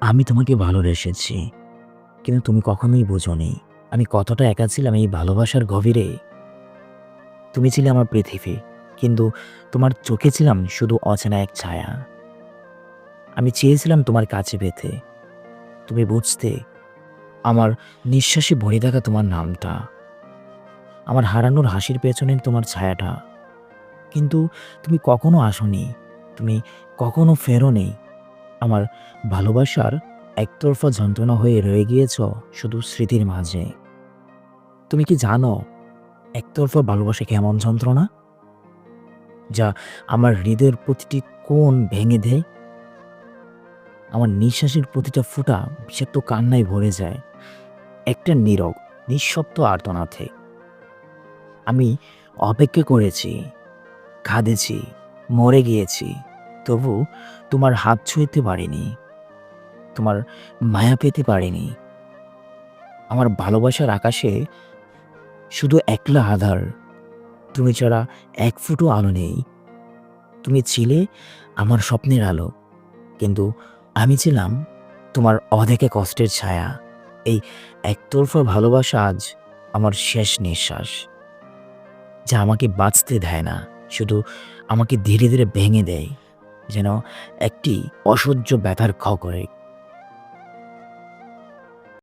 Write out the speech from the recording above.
আমি তোমাকে ভালোবেসেছি, কিন্তু তুমি কখনোই বোঝোনি আমি কতটা একা ছিলাম এই ভালোবাসার গভীরে। তুমি ছিলে আমার পৃথিবী, কিন্তু তোমার চোখে ছিলাম শুধু অচেনা এক ছায়া। আমি চেয়েছিলাম তোমার কাছে পেতে, তুমি বুঝতে, আমার নিঃশ্বাসে ভরে থাকা তোমার নামটা, আমার হারানোর হাসির পেছনে তোমার ছায়াটা। কিন্তু তুমি কখনো আসোনি, তুমি কখনো ফেরোনি। আমার ভালোবাসার একতরফা যন্ত্রণা হয়ে রয়ে গিয়েছ শুধু স্মৃতির মাঝে। তুমি কি জানো একতরফা ভালোবাসা কেমন যন্ত্রণা, যা আমার হৃদয়ের প্রতিটি কোণ ভেঙে দেয়, আমার নিঃশ্বাসের প্রতিটা ফোঁটা বিষাক্ত কান্নায় ভরে যায়, একটা নীরব নিঃশব্দ আর্তনাদে। আমি অপেক্ষা করেছি, কাঁদেছি, মরে গিয়েছি, তবু তোমার হাত ছুঁইতে পারিনি, তোমার মায়া পেতে পারিনি। আমার ভালোবাসার আকাশে শুধু একলা আধার, তুমি ছাড়া এক ফুটো আলো নেই। তুমি ছিলে আমার স্বপ্নের আলো, কিন্তু আমি ছিলাম তোমার অদেখা কষ্টের ছায়া। এই একতরফা ভালোবাসা আজ আমার শেষ নিঃশ্বাস, যা আমাকে বাঁচতে দেয় না, শুধু আমাকে ধীরে ধীরে ভেঙে দেয়, যেন একটি অসহ্য ব্যথার খড় করে।